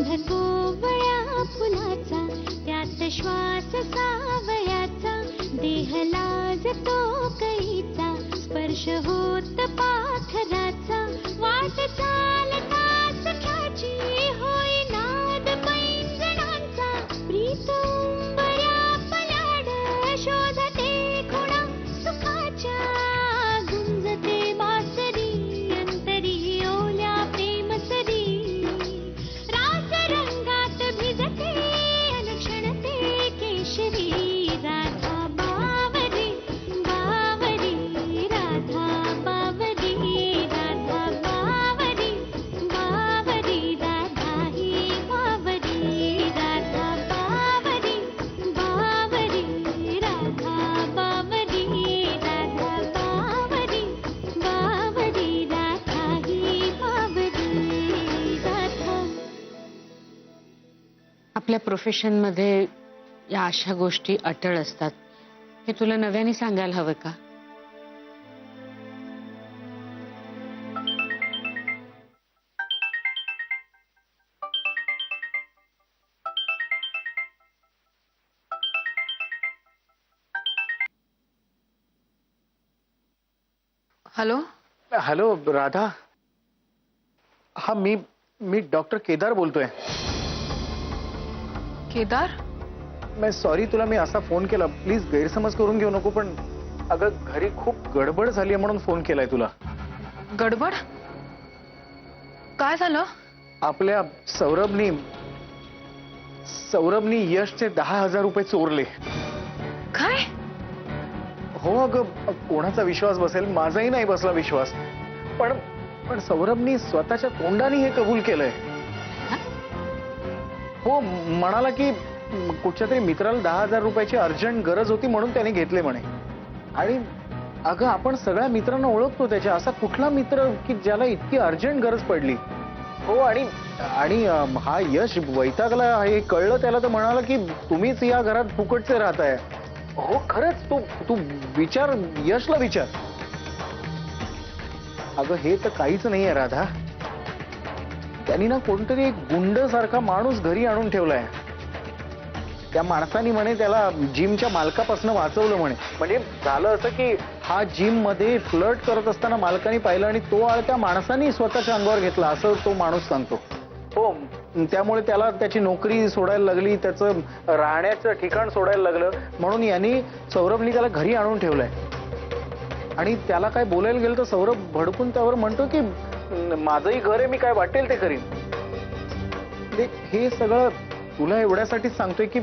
गंध कोवळ्या फुलाचा, त्यात श्वास सावयाचा, देह लाजतो कळीचा, स्पर्श होत पाखराचा, वाट चालता सख्याची होई नाद पैंजणांचा, प्रीत उंबऱ्या पलाड शोधते खुणा सुखाच्या, गुंजते बासरी अंतरी ओल्या प्रेमसरी, रास रंगात भिजते अनुक्षणते केशरी, राधा बावरी बावरी राधा बावरी, राधा बावरी बावरी, राधा ही बावरी, राधा बावरी बावरी, राधा बावरी, राधा बावरी बावरी, राधा ही बावरी, राधा. आपल्या प्रोफेशनमध्ये या अशा गोष्टी अटळ असतात हे तुला नव्याने सांगायला हवं का? हॅलो, हॅलो राधा, हा मी डॉक्टर केदार बोलतोय. केदार, मैं सॉरी, तुला मी असा फोन केला, प्लीज गैरसमज करून घेऊ नको, पण अगं घरी खूप गडबड झाली म्हणून फोन केलाय तुला. गडबड? काय झालं? आपल्या सौरभनी यशचे 10,000 रुपये चोरले. काय? हो अगं, कोणाचा विश्वास बसेल, माझाही नाही बसला विश्वास, पण सौरभनी स्वतःच्या तोंडाने हे कबूल केलंय. हो, म्हणाला की कुठच्या तरी मित्राला 10,000 रुपयाची अर्जंट गरज होती म्हणून त्याने घेतले म्हणे. आणि अगं आपण सगळ्या मित्रांना ओळखतो त्याच्या, असा कुठला मित्र की ज्याला इतकी अर्जंट गरज पडली. हो, आणि हा यश वैतागला हे कळलं त्याला, तर म्हणाला की तुम्हीच या घरात फुकटचे राहताय. हो खरंच, तू विचार, यशला विचार. अगं हे तर काहीच नाहीये राधा, त्यांनी ना कोणतरी एक गुंड सारखा माणूस घरी आणून ठेवलाय. त्या माणसाने म्हणे त्याला जिमच्या मालकापासून वाचवलं म्हणे. म्हणजे झालं असं की हा जिम मध्ये फ्लर्ट करत असताना मालकाने पाहिलं आणि तो आळ त्या माणसाने स्वतःच्या अंगावर घेतला, असं तो माणूस सांगतो. हो, त्यामुळे त्याला त्याची नोकरी सोडायला लागली, त्याचं राहण्याचं ठिकाण सोडायला लागलं, म्हणून यांनी सौरभनी त्याला घरी आणून ठेवलंय. आणि त्याला काय बोलायला गेलं तर सौरभ भडकून त्यावर म्हणतो की माझंही घर आहे, मी काय वाटेल ते करीन. हे सगळं तुला एवढ्यासाठीच सांगतोय की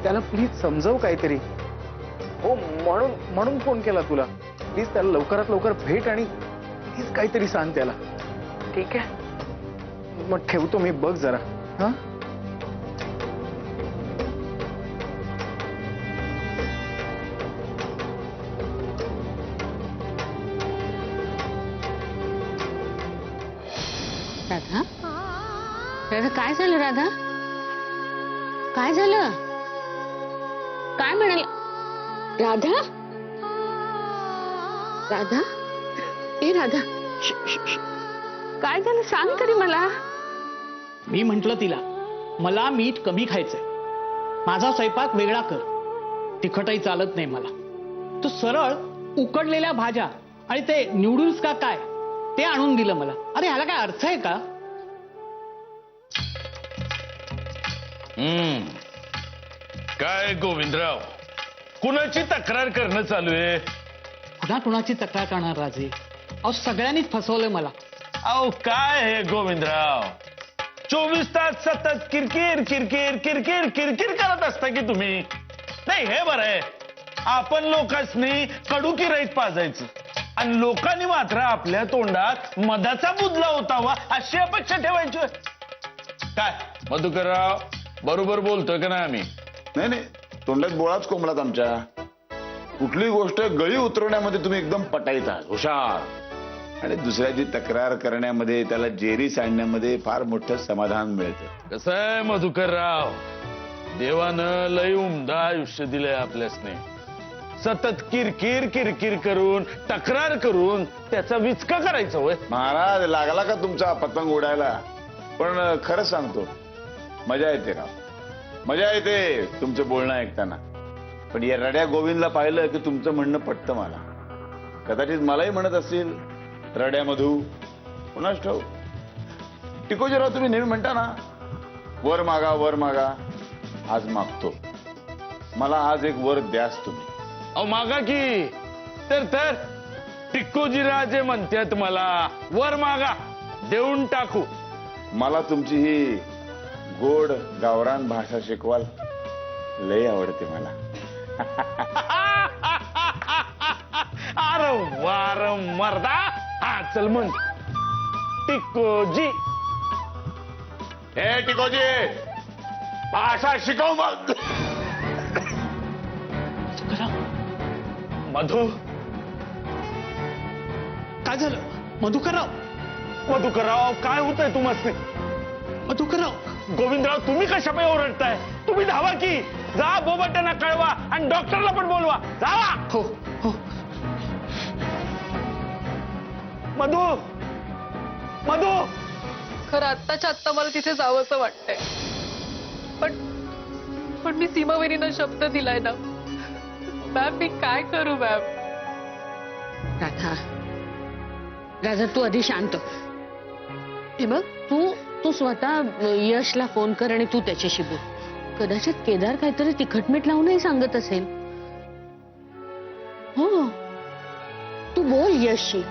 त्याला प्लीज समजव काहीतरी. हो, म्हणून फोन केला तुला. प्लीज त्याला लवकरात लवकर भेट आणि प्लीज काहीतरी सांग त्याला. ठीक आहे, मग ठेवतो मी, बघ जरा. हा, राधा, राधा काय झालं? राधा काय झालं? काय म्हणाल? राधा, राधा, ए राधा, काय झालं सांग तरी मला. मी म्हंटल तिला, मला मीठ कमी खायचंय, माझा स्वयंपाक वेगळा कर, तिखटही चालत नाही मला. तू सरळ उकडलेल्या भाज्या आणि ते न्यूडल्स का काय ते आणून दिलं मला. अरे ह्याला काय अर्थ आहे का? काय गोविंदराव, कुणाची तक्रार करणं चालू आहे? कुणाची तक्रार करणार राजे? अहो सगळ्यांनीच फसवलंय मला. अहो काय हे गोविंदराव, 24 तास सतत किरकिर किरकिर किरकिर किरकिर करत असता की तुम्ही. नाही हे बरं आहे, आपण लोकांनी कडू की रहित पाजायचं आणि लोकांनी मात्र आपल्या तोंडात मधाचा बुदला होतावा अशी अपेक्षा ठेवायची. काय मधुकरराव, बरोबर बोलतोय का नाही आम्ही? नाही नाही, तोंडात बोळाच कोंबलात आमच्या. कुठली गोष्ट गळी उतरवण्यामध्ये तुम्ही एकदम पटाईत आहात, हुशार. आणि दुसऱ्याची तक्रार करण्यामध्ये, त्याला जेरी सांडण्यामध्ये फार मोठं समाधान मिळतं. कसं आहे मधुकरराव, देवानं लय उमदा आयुष्य दिलंय आपल्यासने. सतत किरकिर किरकिर करून, तक्रार करून त्याचा विचका करायचा होय. महाराज, लागला का तुमचा पतंग उडायला? पण खरं सांगतो, मजा येते राव, मजा येते तुमचं बोलणं ऐकताना. पण या रड्या गोविंदला पाहिलं की तुमचं म्हणणं पटतं मला. कदाचित मलाही म्हणत असतील रड्या मधू, कुणास ठाऊक. टिकोजीराव, तुम्ही नेहमी म्हणता ना वर मागा वर मागा. आज मागतो, मला आज एक वर द्यास तुम्ही. अहो मागा की. तर टिक्कोजीराजे म्हणतात मला वर मागा, देऊन टाकू. मला तुमची ही गोड गावरान भाषा शिकवाल, लय आवडते मला. अरे वार मर्दा. हा चल म्हण टिक्कोजी. हे टिकोजी, भाषा शिकव मग. मधू, काय झालं मधुकरराव? मधुकरराव काय होतंय तुम्हाला? मधुकरराव, गोविंदराव तुम्ही कशा पाय ओरडताय? तुम्ही धावा की, जा बोबट्यांना कळवा आणि डॉक्टरला पण बोलवा. जावा. हो हो. मधू, मधू. खरं आत्ताच्या आत्ता मला तिथे जावंसं वाटतंय, पण मी सीमावरीनं शब्द दिलाय ना मॅम. मी काय करू मॅम? राधा, राधा तू आधी शांत. हे बघ, तू स्वतः यशला फोन कर आणि तू त्याच्याशी बोल. कदाचित केदार काहीतरी तिखटमीठ लावूनही सांगत असेल. हो, तू बोल यशशी.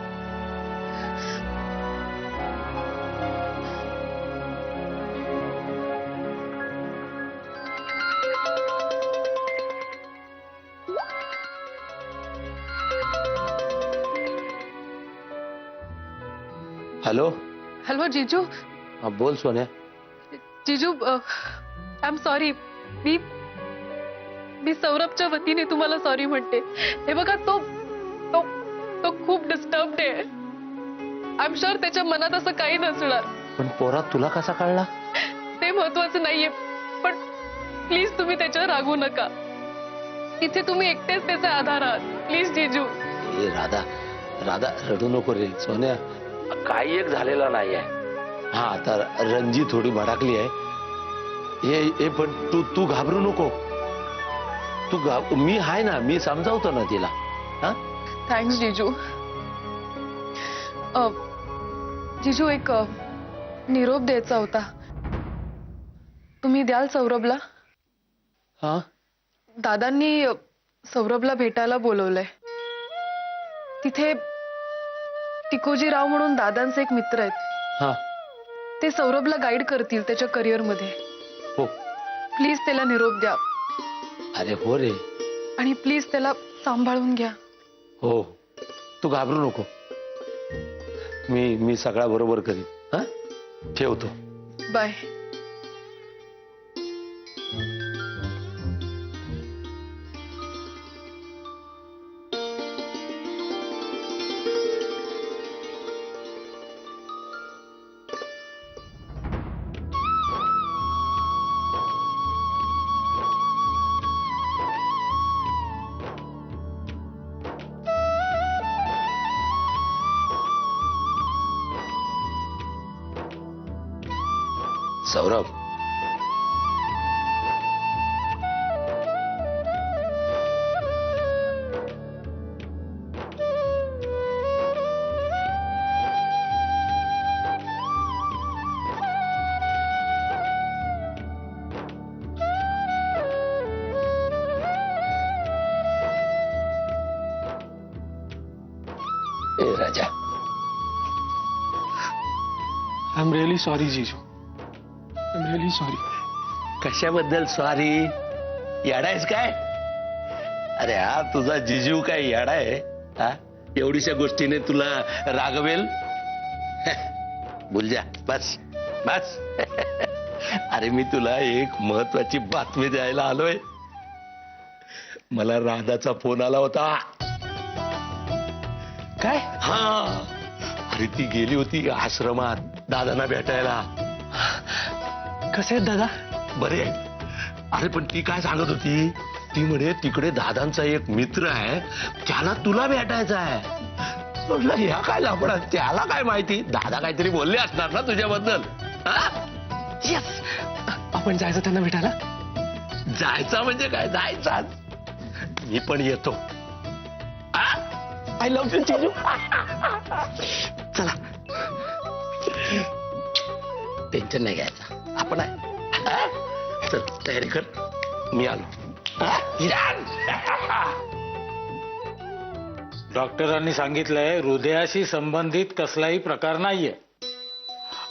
हॅलो. हॅलो जीजू. हा बोल सोन्या. जीजू, आय एम सॉरी. मी सौरभच्या वतीने तुम्हाला सॉरी म्हणते. हे बघा, तो खूप डिस्टर्ब्ड आहे. आय एम शुअर त्याच्या मनात असं काही नसणार. पण पोरा तुला कसा कळला? ते महत्वाचं नाहीये, पण प्लीज तुम्ही त्याच्यावर रागू नका. इथे तुम्ही एकटेच त्याचा आधार आहात. प्लीज जीजू. ए राधा, राधा रडू नको रे. सोन्या काही एक झालेला नाही आहे. हा आता रणजी थोडी भडकली आहे. हे पण तू घाबरू नको. मी आहे ना, मी समजावतो ना तिला. हा, थँक्स जीजू. जीजू, एक निरोप द्यायचा होता. तुम्ही द्याल सौरभला? हा. दादांनी सौरभला भेटायला बोलवलंय. तिथे टिकोजीराव म्हणून दादांचे एक मित्र आहेत. हा. ते सौरभला गाईड करतील त्याच्या करिअर मध्ये. हो. प्लीज त्याला निरोप द्या. अरे हो रे. आणि प्लीज त्याला सांभाळून घ्या. हो, तू घाबरू नको. मी सगळा बरोबर करीन. हा, ठेवतो. बाय. सौरभ, ए राजा, आय एम रिअली सॉरी जीजू. I am really sorry. कशाबद्दल सॉरी? येडायस काय? अरे हा तुझा जिजू काय येडा आहे? हा, एवढीशा गोष्टीने तुला रागवेल? बोल जा, बस बस. अरे मी तुला एक महत्वाची बातमी द्यायला आलोय. मला राधाचा फोन आला होता. काय? हा, अरे ती गेली होती आश्रमात दादांना भेटायला. कसे आहेत दादा? बरे. अरे पण ती काय सांगत होती, ती म्हणे तिकडे दादांचा एक मित्र आहे, त्याला तुला भेटायचा आहे. म्हटलं ह्या काय लापडा, त्याला काय माहिती. दादा काहीतरी बोलले असणार ना तुझ्याबद्दल. येस. आपण जायचं त्यांना भेटायला. जायचा म्हणजे काय, जायचा. मी पण येतो. आय लव्ह यू चिजू. चला. टेन्शन नाही घ्यायचं, आपण आहे. चल तयारी कर, मी आलो. डॉक्टरांनी सांगितलंय हृदयाशी संबंधित कसलाही प्रकार नाहीये.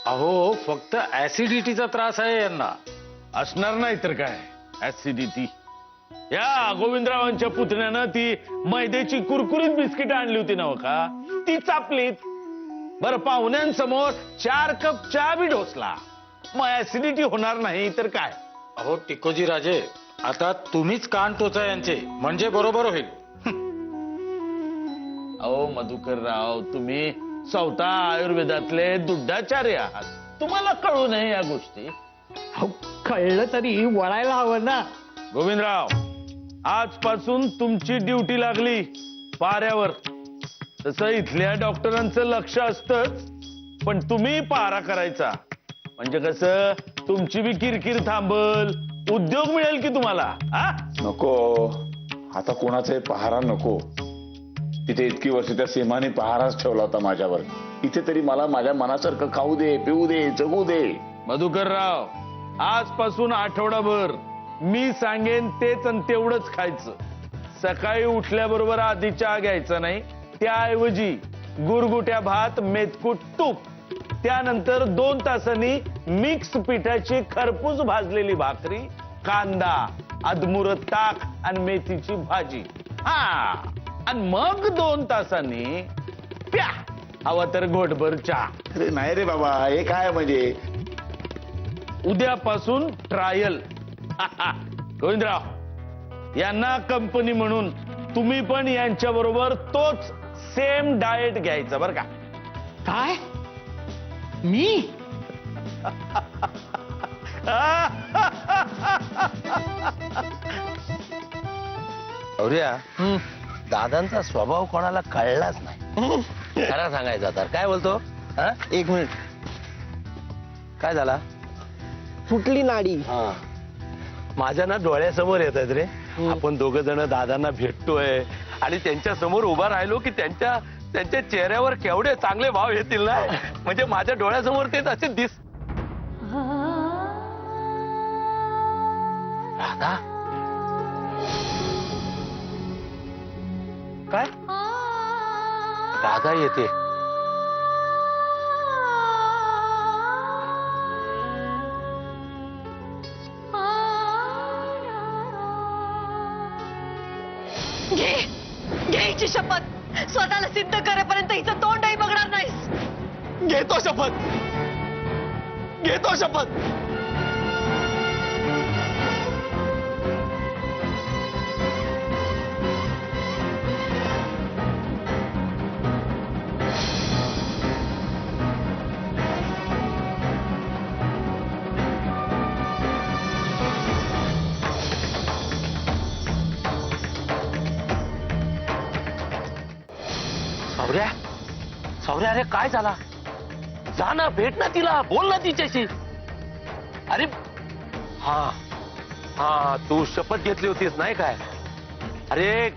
अहो फक्त ऍसिडिटीचा त्रास आहे यांना. असणार नाही तर काय ऍसिडिटी. या गोविंदरावांच्या पुतण्यानं ती मैद्याची कुरकुरीत बिस्किट आणली होती ना का, ती चापलीत. बरं पाहुण्यांसमोर 4 कप चहा बी ढोसला, मग ऍसिडिटी होणार नाही तर काय. अहो टिकोजी राजे, आता तुम्हीच कान टोचा यांचे, म्हणजे बरोबर होईल. अहो मधुकरराव, तुम्ही स्वतः आयुर्वेदातले दुड्डाचार्य आहात, तुम्हाला कळू नये या गोष्टी. अहो कळलं तरी वळायला हवं ना. गोविंदराव, आजपासून तुमची ड्युटी लागली पाऱ्यावर. तसं इथल्या डॉक्टरांचं लक्ष असतंच, पण तुम्ही पारा करायचा. म्हणजे कसं तुमची बी किरकिर थांबल, उद्योग मिळेल की तुम्हाला. नको, आता कोणाचाही पहारा नको. तिथे इतकी वर्ष त्या सीमाने पहाराच ठेवला होता माझ्यावर. इथे तरी मला माझ्या मनासारखं खाऊ दे, पिऊ दे, जगू दे. मधुकरराव, आजपासून आठवडाभर मी सांगेन तेच आणि तेवढंच खायचं. सकाळी उठल्याबरोबर आधी चहा घ्यायचा नाही, त्याऐवजी गुरगुट्या भात, मेथकूट तूप, त्यानंतर 2 तासांनी मिक्स पिठाची खरपूस भाजलेली भाकरी, कांदा, अधमुरं ताक आणि मेथीची भाजी. आणि मग 2 तासांनी प्या, हवा तर घोटभर चहा. अरे नाही रे बाबा, हे काय म्हणजे. उद्यापासून ट्रायल. गोविंदराव, यांना कंपनी म्हणून तुम्ही पण यांच्या बरोबर तोच सेम डाएट घ्यायचा बरं का. काय मी? शौर्या, दादांचा स्वभाव कोणाला कळलाच नाही. खरा सांगायचा तर काय बोलतो. 1 मिनिट. काय झाला? फुटली नाडी. माझ्या ना डोळ्यासमोर येत आहेत रे. आपण 2 जण दादांना भेटतोय आणि त्यांच्या समोर उभा राहिलो की त्यांच्या चेहऱ्यावर केवढे चांगले भाव येतील ना. म्हणजे माझ्या डोळ्यासमोर तेच असे दिस. राधा, काय? राधा येते. घ्यायची शपथ, स्वतःला सिद्ध करेपर्यंत हिचं तोंडही बघणार नाहीस. घेतो शपथ, घेतो शपथ. सौर्या, अरे काय झाला? जा ना, भेट ना तिला, बोल ना तिच्याशी. अरे हा तू शपथ घेतली होतीस नाही काय? अरे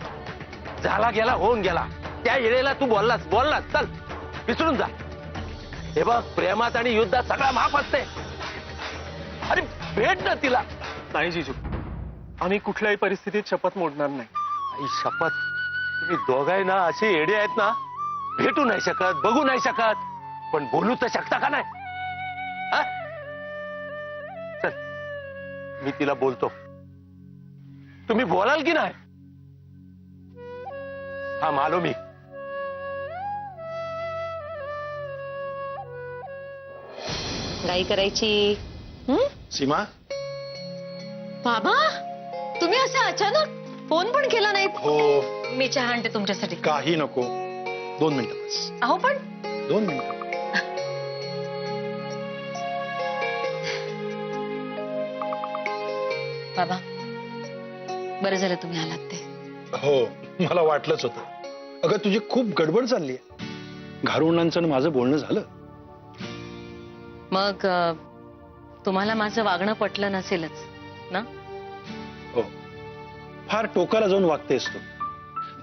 झाला गेला, होऊन गेला. त्या वेळेला तू बोललास. चल विसरून जा. हे बघ, प्रेमात आणि युद्धात सगळा माफ असते. अरे भेट ना तिला. नाही जिजू, आम्ही कुठल्याही परिस्थितीत शपथ मोडणार नाही. आई शपथ, तुम्ही दोघाही ना असे येडे आहेत ना. भेटू नाही शकत, बघू नाही शकत, पण बोलू तर शकता का नाही? चल, मी तिला बोलतो. तुम्ही बोलाल की नाही? हा, आलो मी. गाई करायची. सीमा, बाबा, तुम्ही असं अचानक फोन पण केला नाहीत. हो. मी चहा आणते तुमच्यासाठी. काही नको, 2 मिनिटं बस. अहो पण 2 मिनिटं. बाबा, बरं झालं तुम्ही आलात ते. हो, मला वाटलंच होतं. अगं तुझी खूप गडबड चालली आहे. घारुणांचं माझं बोलणं झालं. मग तुम्हाला माझं वागणं पटलं नसेलच ना? हो, फार टोकाला जाऊन वागतेस तू.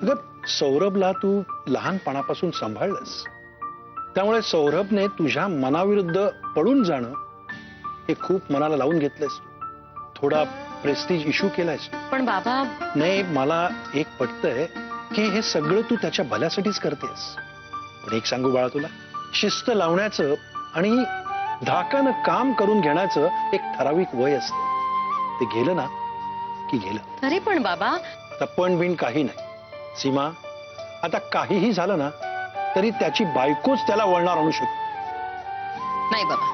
अगं सौरभला तू लहानपणापासून सांभाळलंस, त्यामुळे सौरभने तुझ्या मनाविरुद्ध पडून जाणं हे खूप मनाला लावून घेतलंयस. थोडा प्रेस्टीज इश्यू केलायस. पण बाबा, नाही, मला एक पटतंय की हे सगळं तू त्याच्या भल्यासाठीच करतेस. पण एक सांगू बाळा तुला, शिस्त लावण्याचं आणि धाकानं काम करून घेण्याचं एक ठराविक वय असतं. ते गेलं ना की गेलं. तरी पण बाबा, आता पण बिन काही नाही सीमा. आता काहीही झालं ना तरी त्याची बायकोच त्याला वळणार आणू शकते. नाही बाबा,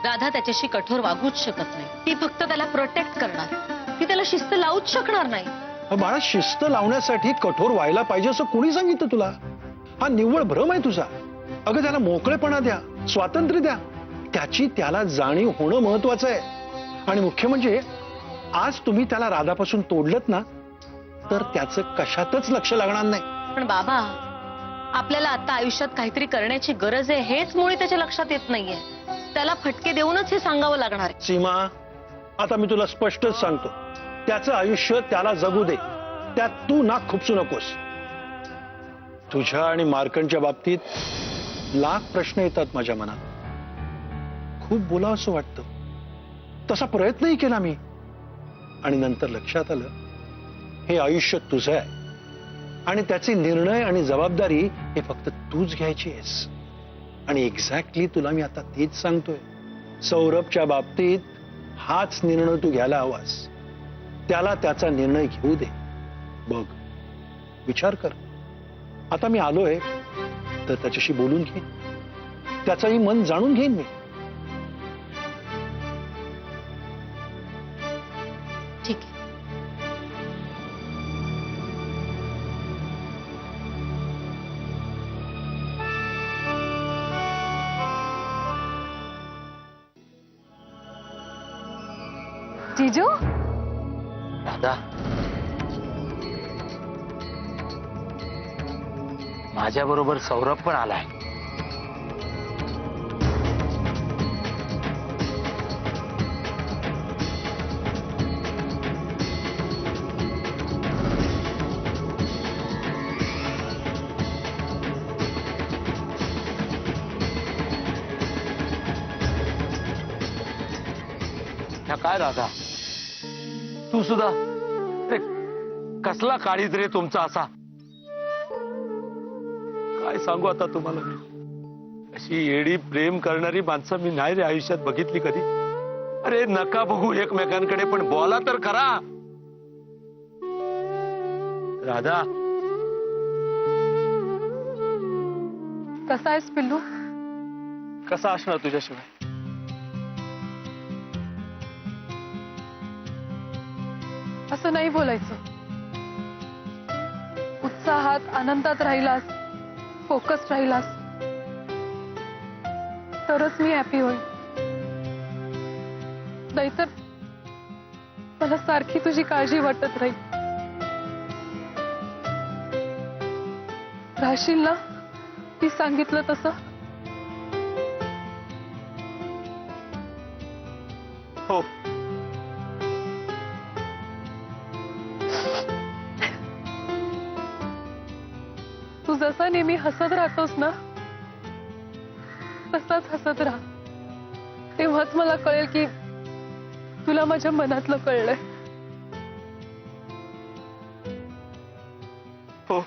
राधा त्याच्याशी कठोर वागूच शकत नाही. ती फक्त त्याला प्रोटेक्ट करणार, ती त्याला शिस्त लावूच शकणार नाही. बाळा, शिस्त लावण्यासाठी कठोर व्हायला पाहिजे असं कोणी सांगितलं तुला? हा निव्वळ भ्रम आहे तुझा. अगं त्याला मोकळेपणा द्या, स्वातंत्र्य द्या. त्याची त्याला जाणीव होणं महत्वाचं आहे. आणि मुख्य म्हणजे आज तुम्ही त्याला राधापासून तोडलत ना तर त्याचं कशातच लक्ष लागणार नाही. पण बाबा, आपल्याला आता आयुष्यात काहीतरी करण्याची गरज आहे हेच मुळी त्याच्या लक्षात येत नाहीये. त्याला फटके देऊनच हे सांगावं लागणार आहे. सीमा, आता मी तुला स्पष्टच सांगतो, त्याचं आयुष्य त्याला जगू दे, त्यात तू नाक खुपसू नकोस. तुझ्या आणि मार्कंडच्या बाबतीत लाख प्रश्न येतात माझ्या मनात. खूप बोलावंसं वाटतं, तसा प्रयत्नही केला मी. आणि नंतर लक्षात आलं हे आयुष्य तुझं आहे आणि त्याचे निर्णय आणि जबाबदारी हे फक्त तूच घ्यायची आहेस. आणि एक्झॅक्टली तुला मी आता तेच सांगतोय. सौरभच्या बाबतीत हाच निर्णय तू घ्यायला हवास. त्याला त्याचा निर्णय घेऊ दे. बघ, विचार कर. आता मी आलोय तर त्याच्याशी बोलून घेईन, त्याचंही मन जाणून घेईन मी. ठीक आहे. जीजू, राधा, माझ्या बरोबर सौरभ पण आलाय. ह्या काय राधा, तू सुद्धा रे, कसला काळीज रे तुमचा असा. काय सांगू आता तुम्हाला मी. अशी येडी प्रेम करणारी माणसं मी नाही रे आयुष्यात बघितली कधी. अरे नका बघू एकमेकांकडे, पण बोला तर खरा. राधा, कसा आहेस पिल्लू? कसा असणार तुझ्याशिवाय? असं नाही बोलायचं. उत्साहात आनंदात राहिलास, फोकस राहिलास तरच मी हॅपी होईल. नाहीतर मला सारखी तुझी काळजी वाटत राहील. राहशील ना ती सांगितलं तसं? हो. तू जसा नेहमी हसत राहतोस ना तसाच हसत राहा. तेव्हाच मला कळेल की तुला माझ्या मनातलं कळलंय. हो.